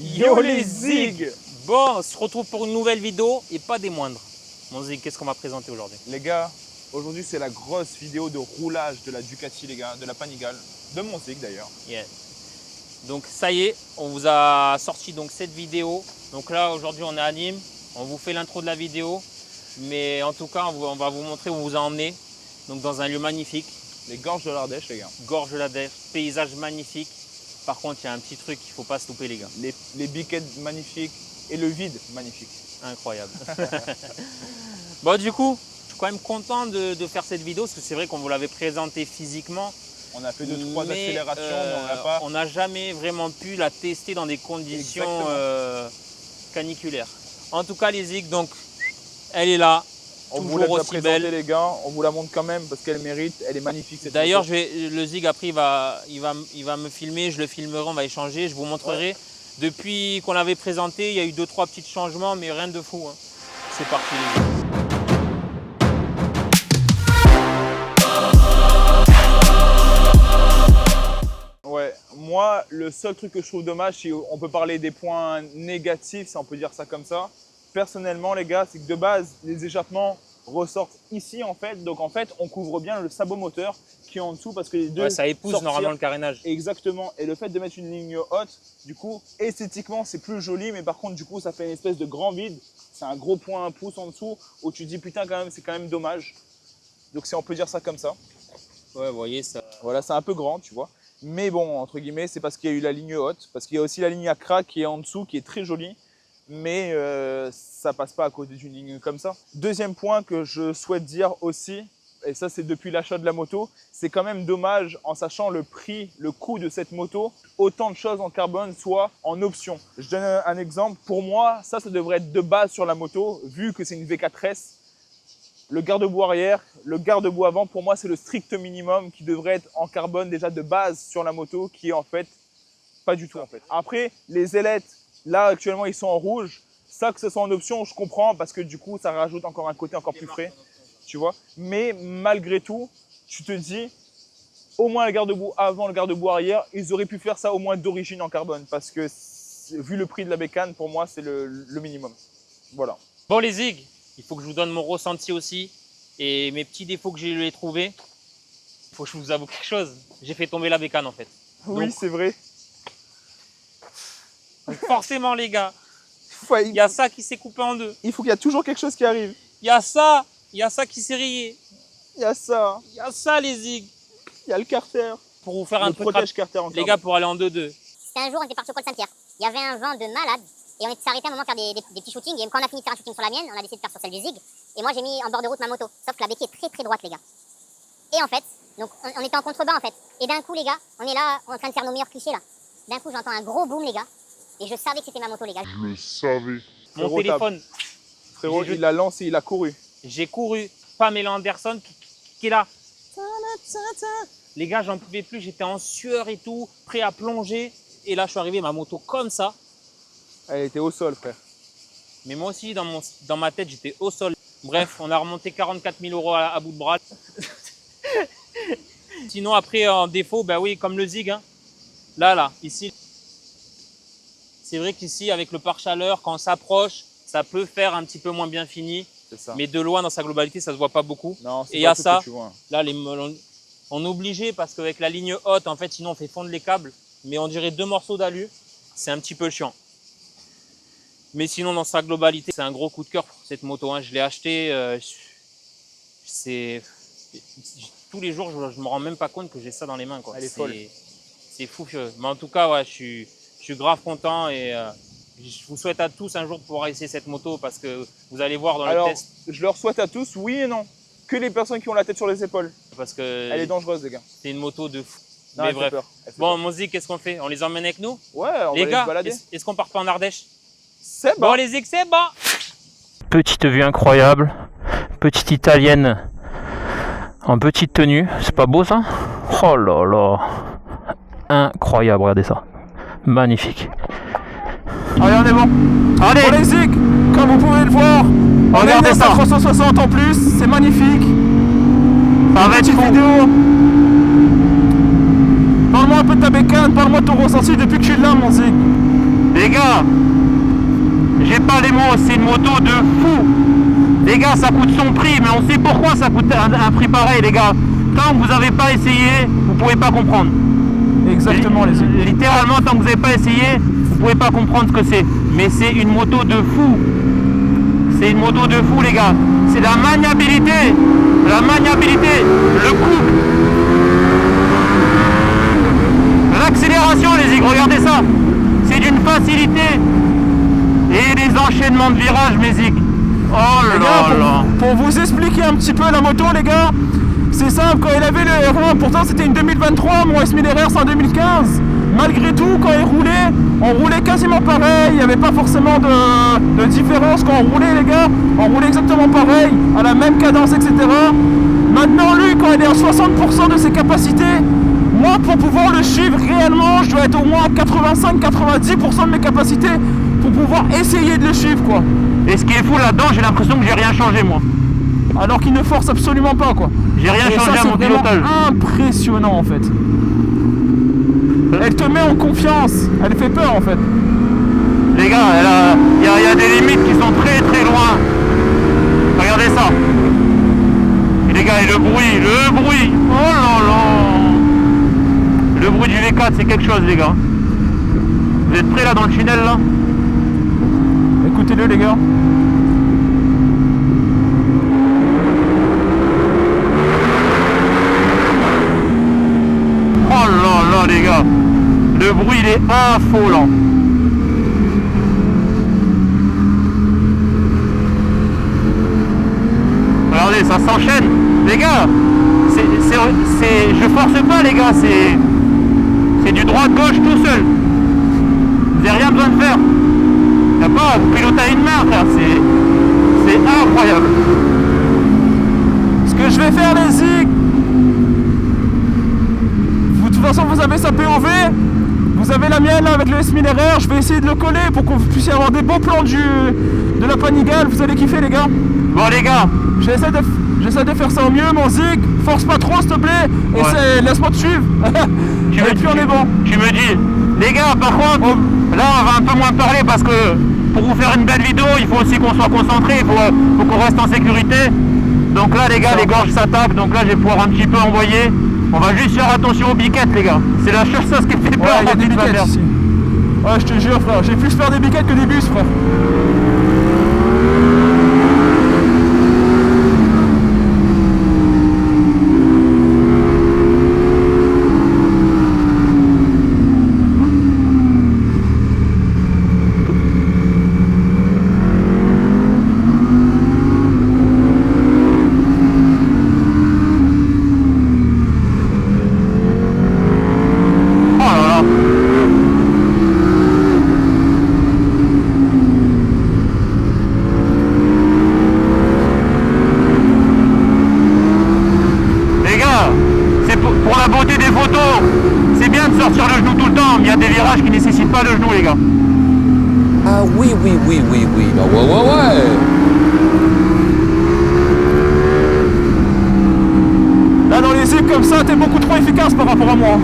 Yo les zigs! Bon, on se retrouve pour une nouvelle vidéo et pas des moindres. Mon zig, qu'est-ce qu'on va présenter aujourd'hui? Les gars, aujourd'hui c'est la grosse vidéo de roulage de la Ducati, les gars, de la Panigale, de mon zig d'ailleurs. Yeah. Donc ça y est, on vous a sorti donc cette vidéo. Donc là aujourd'hui on est à Nîmes, on vous fait l'intro de la vidéo. Mais en tout cas on va vous montrer où on vous a emmené. Donc dans un lieu magnifique. Les gorges de l'Ardèche, les gars. Gorge de l'Ardèche, paysage magnifique. Par contre il y a un petit truc qu'il ne faut pas se louper les gars. Les biquettes magnifiques et le vide magnifique. Incroyable. Bon du coup, je suis quand même content de faire cette vidéo parce que c'est vrai qu'on vous l'avait présenté physiquement. On a fait 2-3 accélérations, mais on n'a pas. On n'a jamais vraiment pu la tester dans des conditions caniculaires. En tout cas, les zigs, donc, elle est là. On vous l'a déjà aussi présenté, belle. les gars. On vous la montre quand même parce qu'elle mérite. Elle est magnifique. D'ailleurs, le zig après, il va me filmer. Je le filmerai, on va échanger. Je vous montrerai. Ouais. Depuis qu'on l'avait présenté, il y a eu 2-3 petits changements, mais rien de fou. Hein. C'est parti, les zigs. Ouais, moi, le seul truc que je trouve dommage, si on peut parler des points négatifs, si on peut dire ça comme ça, personnellement, les gars, c'est que de base, les échappements ressortent ici, en fait. Donc, en fait, on couvre bien le sabot moteur qui est en dessous parce que les deux. Ouais, ça épouse normalement le carénage. Exactement. Et le fait de mettre une ligne haute, du coup, esthétiquement, c'est plus joli, mais par contre, du coup, ça fait une espèce de grand vide. C'est un gros point, un pouce en dessous où tu te dis, putain, quand même, c'est quand même dommage. Donc, si on peut dire ça comme ça. Ouais, vous voyez, ça. Voilà, c'est un peu grand, tu vois. Mais bon, entre guillemets, c'est parce qu'il y a eu la ligne haute, parce qu'il y a aussi la ligne à crack qui est en dessous, qui est très jolie, mais ça passe pas à côté d'une ligne comme ça. Deuxième point que je souhaite dire aussi, et ça c'est depuis l'achat de la moto, c'est quand même dommage en sachant le prix, le coût de cette moto, autant de choses en carbone soit en option. Je donne un exemple, pour moi, ça devrait être de base sur la moto, vu que c'est une V4S. Le garde-boue arrière, le garde-boue avant, pour moi, c'est le strict minimum qui devrait être en carbone déjà de base sur la moto, qui est en fait pas du tout en fait. Après, les ailettes, là actuellement, ils sont en rouge. Ça, que ce soit en option, je comprends parce que du coup, ça rajoute encore un côté encore plus frais, tu vois. Mais malgré tout, tu te dis, au moins le garde-boue avant, le garde-boue arrière, ils auraient pu faire ça au moins d'origine en carbone parce que vu le prix de la bécane, pour moi, c'est le minimum. Voilà. Bon les zigs, il faut que je vous donne mon ressenti aussi et mes petits défauts que j'ai trouvés. Il faut que je vous avoue quelque chose. J'ai fait tomber la bécane en fait. Oui, c'est vrai. Donc forcément les gars, il y a ça qui s'est coupé en deux. Il faut qu'il y a toujours quelque chose qui arrive. Il y a ça qui s'est rayé. Il y a ça. Il y a ça les zigs. Il y a le carter. Pour vous faire un truc protège carter en les gars, pour aller en 2-2. C'était un jour, on était parti au Pôle Saint-Pierre. Il y avait un vent de malade. Et on s'est arrêté un moment faire des petits shootings. Et quand on a fini de faire un shooting sur la mienne, on a décidé de faire sur celle du zig. Et moi, j'ai mis en bord de route ma moto. Sauf que la béquille est très très droite, les gars. Et en fait, donc on était en contrebas en fait. Et d'un coup, les gars, on est là en train de faire nos meilleurs clichés là. D'un coup, j'entends un gros boom, les gars. Et je savais que c'était ma moto, les gars. Je le savais. Mon téléphone. Frérot, il a lancé, il a couru. J'ai couru. Pamela Anderson qui est là. Les gars, j'en pouvais plus. J'étais en sueur et tout, prêt à plonger. Et là, je suis arrivé, ma moto comme ça. Elle était au sol, frère. Mais moi aussi, dans ma tête, j'étais au sol. Bref, on a remonté 44 000 € à bout de bras. Sinon, après, en défaut, ben oui, comme le zig. Hein. Là, ici. C'est vrai qu'ici, avec le pare-chaleur, quand on s'approche, ça peut faire un petit peu moins bien fini. C'est ça. Mais de loin, dans sa globalité, ça ne se voit pas beaucoup. Non, et il y a ça. Tu vois. Là, on est obligé parce qu'avec la ligne haute, en fait, sinon on fait fondre les câbles. Mais on dirait 2 morceaux d'alu. C'est un petit peu chiant. Mais sinon, dans sa globalité, c'est un gros coup de cœur pour cette moto. Hein. Je l'ai acheté. Tous les jours, je ne me rends même pas compte que j'ai ça dans les mains. Quoi. Elle est folle. C'est fou. Mais en tout cas, ouais, je suis grave content et je vous souhaite à tous un jour de pouvoir essayer cette moto parce que vous allez voir dans le test. Je leur souhaite à tous, oui et non. Que les personnes qui ont la tête sur les épaules. Parce que elle est dangereuse, les gars. C'est une moto de fou. Non, mais elle bref. fait peur. Bon, mon zig, qu'est-ce qu'on fait? On les emmène avec nous? Ouais, on les va gars, les balader. Est-ce qu'on part pas en Ardèche? C'est bon. Bon, les zigs, c'est bon. Petite vue incroyable. Petite italienne en petite tenue. C'est pas beau ça? Oh là là. Incroyable, regardez ça. Magnifique. Allez, on est bon. Allez, Pour les zigs, comme vous pouvez le voir, regardez ça. 360 en plus, c'est magnifique. Ça va être fou. Vidéo. Parle-moi un peu de ta bécane, parle-moi de ton ressenti depuis que tu es là, mon zig. Les gars, j'ai pas les mots, c'est une moto de fou. Les gars, ça coûte son prix, mais on sait pourquoi ça coûte un prix pareil, les gars. Tant que vous n'avez pas essayé, vous pouvez pas comprendre. Exactement, les amis. Littéralement, tant que vous n'avez pas essayé, vous pouvez pas comprendre ce que c'est. Mais c'est une moto de fou. C'est une moto de fou, les gars. C'est la maniabilité. La maniabilité. Le couple. L'accélération, les zig, regardez ça. C'est d'une facilité. Et les enchaînements de virages, mes zig. Oh là là. Pour vous expliquer un petit peu la moto, les gars, c'est simple, quand il avait le R1, pourtant c'était une 2023, mon S1000RR c'est en 2015. Malgré tout, quand il roulait, on roulait quasiment pareil, il n'y avait pas forcément de différence quand on roulait, les gars. On roulait exactement pareil, à la même cadence, etc. Maintenant, lui, quand il est à 60% de ses capacités, moi, pour pouvoir le suivre réellement, je dois être au moins à 85-90% de mes capacités pour pouvoir essayer de le suivre, quoi. Et ce qui est fou là-dedans, j'ai l'impression que j'ai rien changé, moi. Alors qu'il ne force absolument pas, quoi. J'ai rien changé ça, à mon pilotage. C'est impressionnant, en fait. Elle te met en confiance. Elle fait peur, en fait. Les gars, il y a des limites qui sont très très loin. Regardez ça. Et les gars, et le bruit. Oh là là. Le bruit du V4, c'est quelque chose, les gars. Vous êtes prêts là dans le tunnel, là? Écoutez-le, les gars. Oh là là, les gars. Le bruit, il est affolant. Regardez, ça s'enchaîne. Les gars, je force pas, les gars. C'est du droit-gauche tout seul. Vous n'avez rien besoin de faire. Il n'y a pas de pilote à une main, frère. C'est incroyable. Ce que je vais faire, les zig, de toute façon, vous avez sa POV. Vous avez la mienne là avec le S1000RR. Je vais essayer de le coller pour que vous puissiez avoir des beaux plans de la Panigale. Vous allez kiffer, les gars. Bon, les gars, j'essaie de faire ça au mieux, mon zig. Force pas trop, s'il te plaît. Et laisse-moi te suivre. Et puis on est bon. Tu me dis, les gars, par contre, là on va un peu moins parler parce que pour vous faire une belle vidéo, il faut aussi qu'on soit concentré, il faut qu'on reste en sécurité. Donc là, les gars, les gorges s'attaquent. Donc là, je vais pouvoir un petit peu envoyer. On va juste faire attention aux biquettes, les gars. C'est la seule chose qui me fait peur. Il y a des biquettes ici. Ouais, je te jure, frère. J'ai plus faire des biquettes que des bus, frère. Il y a des virages qui nécessitent pas le genou, les gars. Ah oui. Ah ouais. Là, dans les zips comme ça, t'es beaucoup trop efficace par rapport à moi.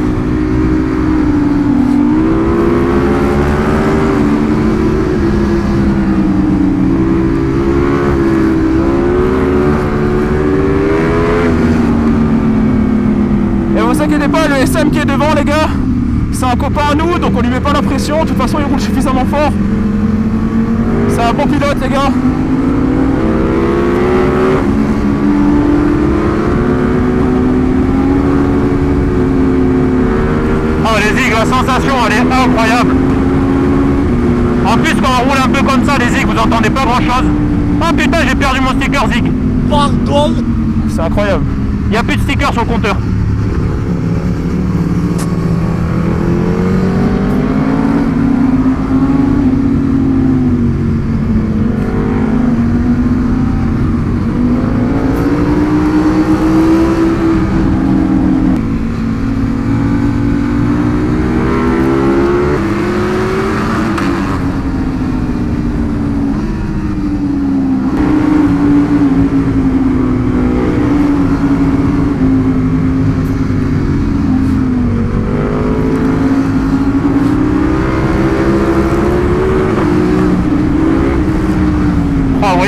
Et vous inquiétez pas, le SM qui est devant, les gars, c'est un copain à nous, donc on lui met pas la pression. De toute façon, il roule suffisamment fort. C'est un bon pilote, les gars. Oh, les zig, la sensation, elle est incroyable. En plus, quand on roule un peu comme ça, les zig, vous entendez pas grand chose. Oh putain, j'ai perdu mon sticker zig. Pardon. C'est incroyable. Il n'y a plus de sticker sur le compteur.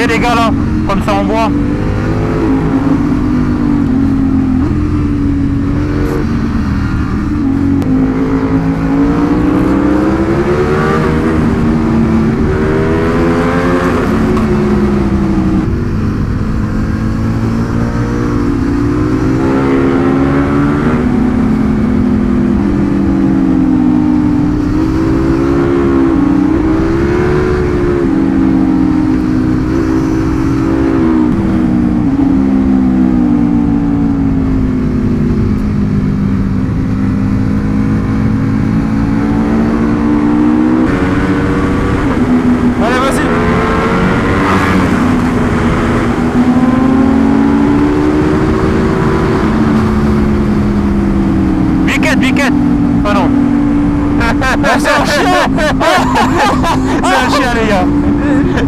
Allez les gars là, comme ça on voit. Ah non. C'est un chien. C'est un chien les gars.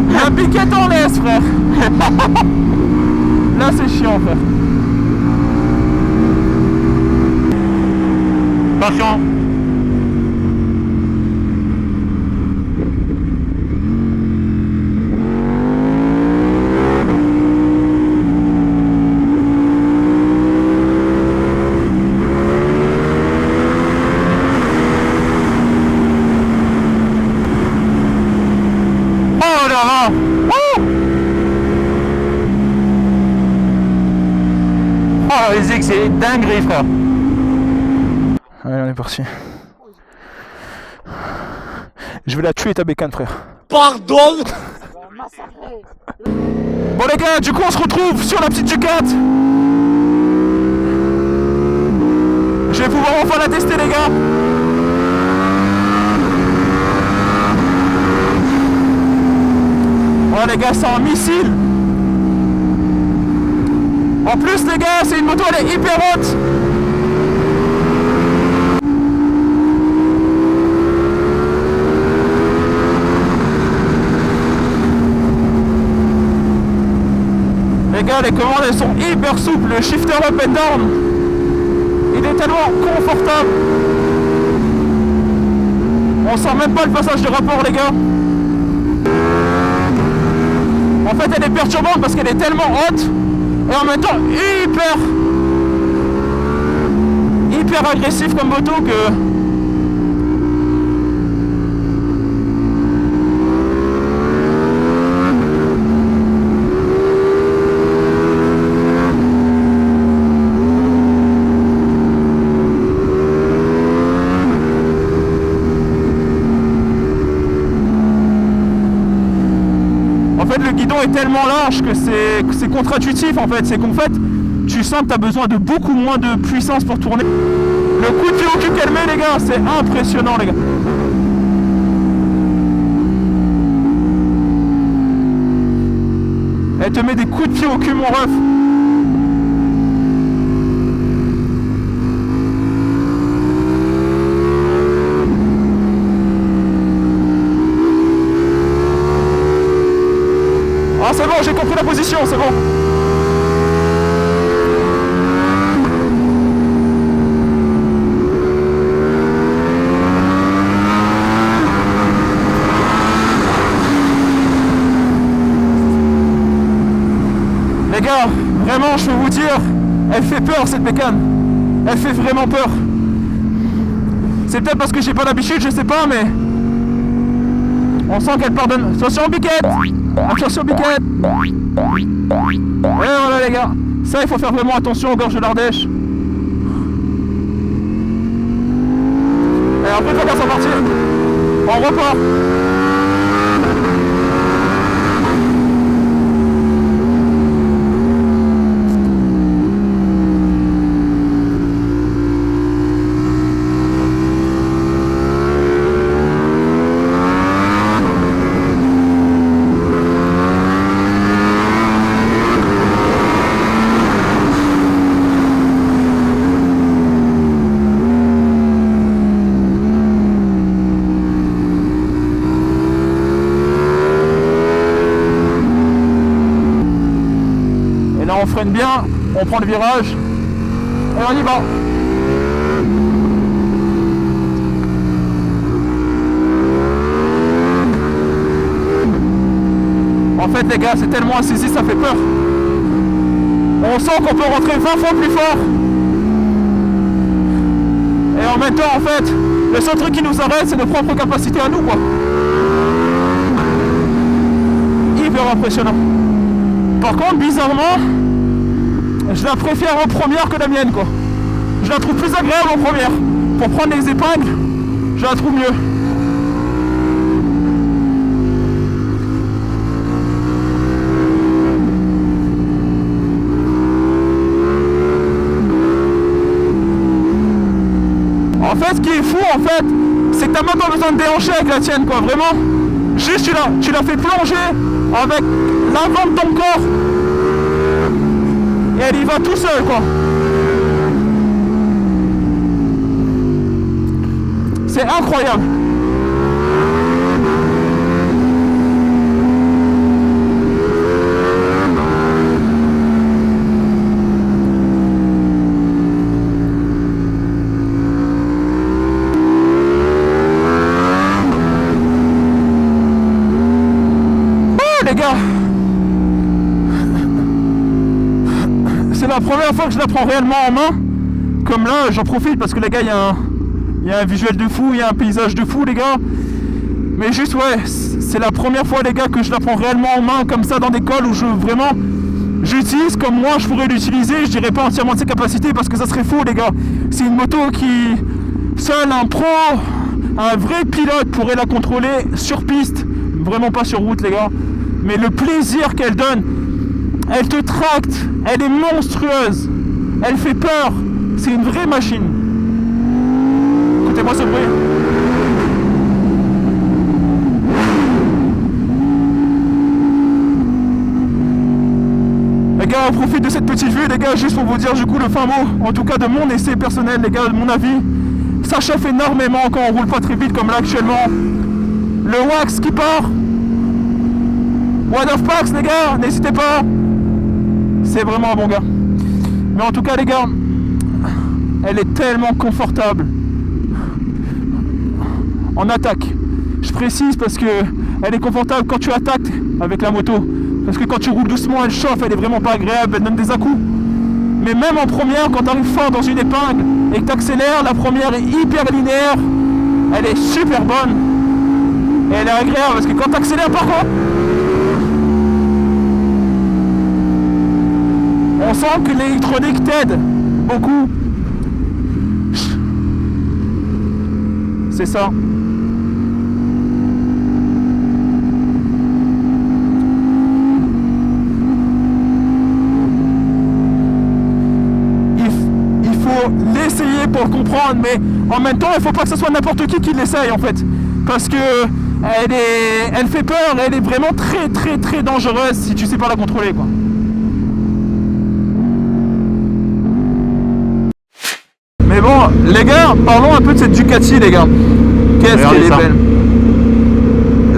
Il y a un piquet en laisse, frère. Là, c'est chiant, frère. Attention. Oh là là. Oh les X, c'est dinguerie frère. Allez, on est parti. Je vais la tuer ta bécane, frère. Pardon. Bon les gars, du coup on se retrouve sur la petite Ducat. Je vais pouvoir enfin la tester les gars. Oh les gars, c'est un missile. En plus les gars, c'est une moto, elle est hyper haute. Les gars, les commandes elles sont hyper souples, le shifter up and down, il est tellement confortable. On sent même pas le passage de rapport les gars. En fait elle est perturbante parce qu'elle est tellement haute et en même temps hyper agressive comme moto que... Le guidon est tellement large que c'est contre-intuitif en fait. C'est qu'en fait, tu sens que tu as besoin de beaucoup moins de puissance pour tourner. Le coup de pied au cul qu'elle met, les gars, c'est impressionnant, les gars. Elle te met des coups de pied au cul, mon ref. Ah c'est bon, j'ai compris la position, c'est bon. Les gars, vraiment, je peux vous dire, elle fait peur cette bécane. Elle fait vraiment peur. C'est peut-être parce que j'ai pas l'habitude, je sais pas, mais... On sent qu'elle pardonne. Attention biquette. Attention biquette. Et voilà les gars. Ça il faut faire vraiment attention aux gorges de l'Ardèche. Et après il faut bien s'en partir. On repart. On freine bien, on prend le virage et on y va. En fait les gars, c'est tellement incisif, ça fait peur. On sent qu'on peut rentrer 20 fois plus fort. Et en même temps, en fait, le seul truc qui nous arrête, c'est nos propres capacités à nous, quoi. Hyper impressionnant. Par contre, bizarrement, je la préfère en première que la mienne, quoi. Je la trouve plus agréable en première. Pour prendre les épingles, je la trouve mieux. En fait, ce qui est fou, en fait, c'est que t'as même pas besoin de déhancher avec la tienne, quoi, vraiment. Juste, tu la fais plonger avec l'avant de ton corps. Et elle y va tout seul, quoi. C'est incroyable. Les gars, c'est la première fois que je la prends réellement en main. Comme là, j'en profite parce que les gars, il y a un visuel de fou, il y a un paysage de fou, les gars. Mais juste, ouais, c'est la première fois, les gars, que je la prends réellement en main comme ça dans des cols où j'utilise comme moi je pourrais l'utiliser. Je dirais pas entièrement de ses capacités parce que ça serait faux, les gars. C'est une moto qui, seul un pro, un vrai pilote pourrait la contrôler sur piste, vraiment pas sur route, les gars. Mais le plaisir qu'elle donne, elle te tracte, elle est monstrueuse, elle fait peur, c'est une vraie machine. Écoutez-moi ce bruit. Les gars, on profite de cette petite vue, les gars, juste pour vous dire du coup le fin mot, en tout cas de mon essai personnel, les gars, de mon avis. Ça chauffe énormément quand on roule pas très vite comme là actuellement. Le wax qui part. One of Packs, les gars, n'hésitez pas. C'est vraiment un bon gars. Mais en tout cas, les gars, elle est tellement confortable. En attaque. Je précise parce que elle est confortable quand tu attaques avec la moto. Parce que quand tu roules doucement, elle chauffe, elle est vraiment pas agréable, elle donne des à-coups. Mais même en première, quand tu arrives fort dans une épingle et que tu accélères, la première est hyper linéaire. Elle est super bonne. Et elle est agréable parce que quand tu accélères par contre, on sent que l'électronique t'aide beaucoup. C'est ça. Il faut l'essayer pour le comprendre, mais en même temps, il ne faut pas que ce soit n'importe qui l'essaye en fait. Parce que elle fait peur, elle est vraiment très très très dangereuse si tu sais pas la contrôler, quoi. Mais bon, les gars, parlons un peu de cette Ducati, les gars. Qu'est-ce qu'elle est belle.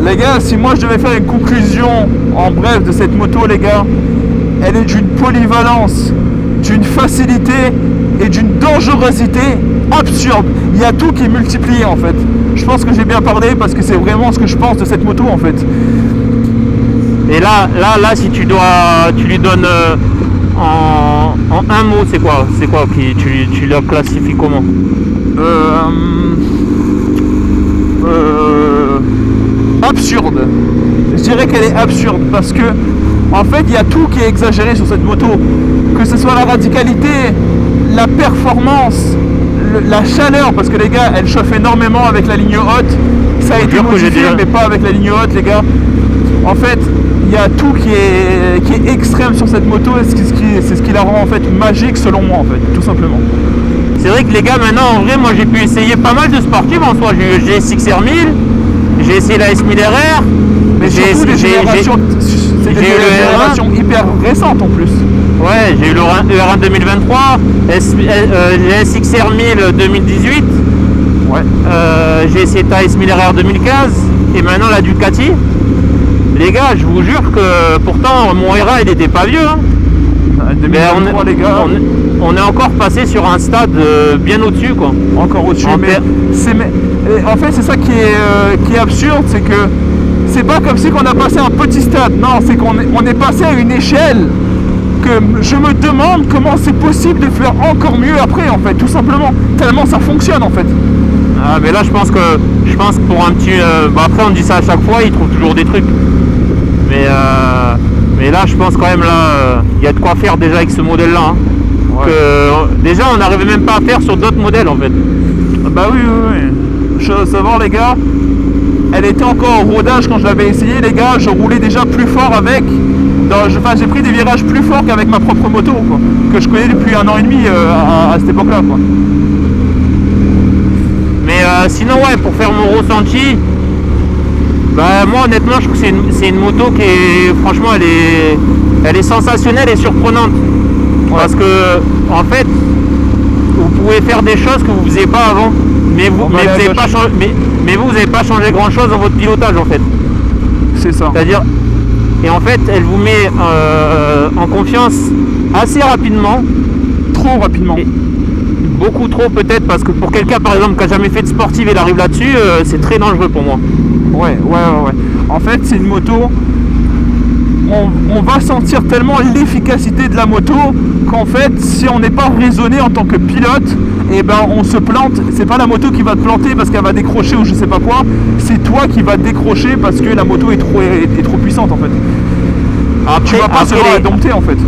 Les gars, si moi je devais faire une conclusion en bref de cette moto, les gars, elle est d'une polyvalence, d'une facilité et d'une dangerosité absurde. Il y a tout qui est multiplié en fait. Je pense que j'ai bien parlé parce que c'est vraiment ce que je pense de cette moto en fait. Et là, si tu lui donnes en un mot, c'est quoi tu la classifies comment? Absurde. Je dirais qu'elle est absurde parce que en fait il y a tout qui est exagéré sur cette moto, que ce soit la radicalité, la performance, la chaleur, parce que les gars, elle chauffe énormément avec la ligne haute. Ça a été modifié, mais pas avec la ligne haute, les gars. En fait, il y a tout qui est extrême sur cette moto, et c'est ce qui la rend en fait magique selon moi, en fait, tout simplement. C'est vrai que les gars, maintenant, en vrai, moi j'ai pu essayer pas mal de sportives en soi. J'ai eu le GSX-R 1000, j'ai essayé la S1000RR, mais surtout des générations hyper récentes en plus. Ouais, j'ai eu le ER1 2023, GSX-R 1000 2018, ouais. J'ai essayé ta S1000RR 2015, et maintenant la Ducati. Les gars, je vous jure que pourtant mon ERA il était pas vieux. Hein. 2023, les gars. On est encore passé sur un stade bien au-dessus, quoi. Encore au-dessus. En fait, c'est ça qui est absurde, c'est que c'est pas comme si on a passé un petit stade. Non, c'est on est passé à une échelle que je me demande comment c'est possible de faire encore mieux après, en fait, tout simplement. Tellement ça fonctionne, en fait. Ah, mais là, je pense que pour un petit... après, on dit ça à chaque fois, ils trouvent toujours des trucs. Mais là, je pense quand même, là, il y a de quoi faire déjà avec ce modèle-là. Hein. Ouais. Déjà, on n'arrivait même pas à faire sur d'autres modèles, en fait. Bah oui. Je veux savoir, les gars, elle était encore au rodage quand je l'avais essayé, les gars. Je roulais déjà plus fort avec. J'ai pris des virages plus forts qu'avec ma propre moto, quoi, que je connais depuis 1 an et demi à cette époque-là, quoi. Mais sinon, ouais, pour faire mon ressenti, bah, moi, honnêtement, je trouve que c'est une moto qui est, franchement, elle est sensationnelle et surprenante. Ouais. Parce que, en fait, vous pouvez faire des choses que vous ne faisiez pas avant, mais vous n'avez pas changé grand-chose dans votre pilotage, en fait. C'est ça. C'est-à-dire, et en fait, elle vous met en confiance assez rapidement. Trop rapidement. Beaucoup trop peut-être, parce que pour quelqu'un par exemple qui n'a jamais fait de sportive et il arrive là-dessus, c'est très dangereux pour moi. Ouais. En fait, c'est une moto, on va sentir tellement l'efficacité de la moto qu'en fait, si on n'est pas raisonné en tant que pilote, et ben on se plante. C'est pas la moto qui va te planter parce qu'elle va décrocher ou je sais pas quoi, c'est toi qui va décrocher parce que la moto est trop puissante, en fait. Tu vas pas se voir la dompter, en fait.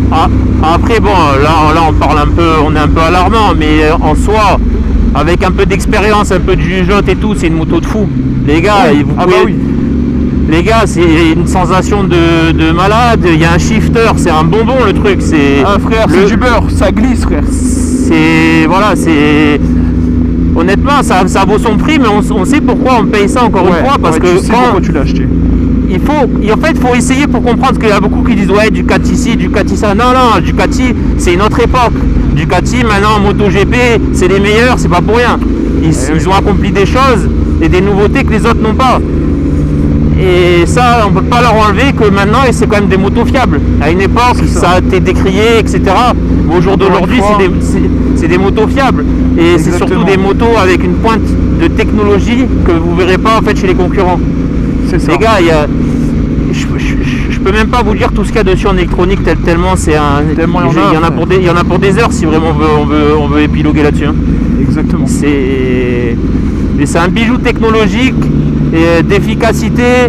Après, bon, là on parle un peu, on est un peu alarmant, mais en soi, avec un peu d'expérience, un peu de jugeote et tout, c'est une moto de fou. Les gars, les gars, c'est une sensation de malade. Il y a un shifter, c'est un bonbon le truc. C'est frère, c'est du beurre, ça glisse, frère. Honnêtement, ça vaut son prix, mais on sait pourquoi on paye ça encore une fois, parce que tu sais pourquoi tu l'as acheté. Il faut essayer pour comprendre, parce qu'il y a beaucoup qui disent ouais, Ducati ci, Ducati ça. Non, Ducati c'est une autre époque. Ducati maintenant MotoGP c'est les meilleurs, c'est pas pour rien. Ils ont accompli des choses et des nouveautés que les autres n'ont pas. Et ça, on peut pas leur enlever que maintenant c'est quand même des motos fiables. À une époque ça a été décrié, etc. Mais au jour d'aujourd'hui c'est des motos fiables. Et c'est surtout des motos avec une pointe de technologie que vous verrez pas en fait chez les concurrents. Les gars, je peux même pas vous dire tout ce qu'il y a dessus en électronique tellement c'est un. Il y en a pour des heures si vraiment on veut épiloguer là-dessus. Hein. Exactement. C'est un bijou technologique et d'efficacité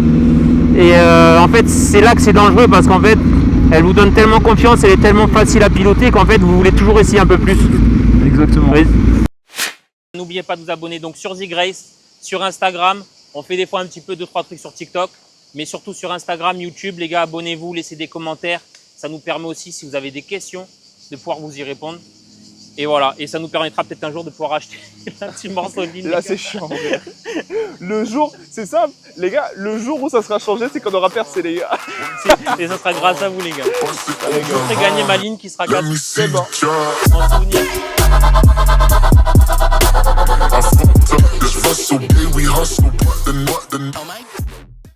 et en fait c'est là que c'est dangereux parce qu'en fait elle vous donne tellement confiance, elle est tellement facile à piloter qu'en fait vous voulez toujours essayer un peu plus. Exactement. Oui. N'oubliez pas de vous abonner donc sur Zigrace, sur Instagram. On fait des fois un petit peu 2-3 trucs sur TikTok, mais surtout sur Instagram, YouTube. Les gars, abonnez-vous, laissez des commentaires. Ça nous permet aussi, si vous avez des questions, de pouvoir vous y répondre. Et voilà, et ça nous permettra peut-être un jour de pouvoir acheter un petit morceau de ligne. Là, c'est chiant. Le jour, c'est simple, les gars, le jour où ça sera changé, c'est qu'on aura percé, les gars. Et ça sera grâce à vous, les gars. Je vous ferai gagner ma ligne qui sera cassée. C'est bon. En souvenir. So big, we hustle.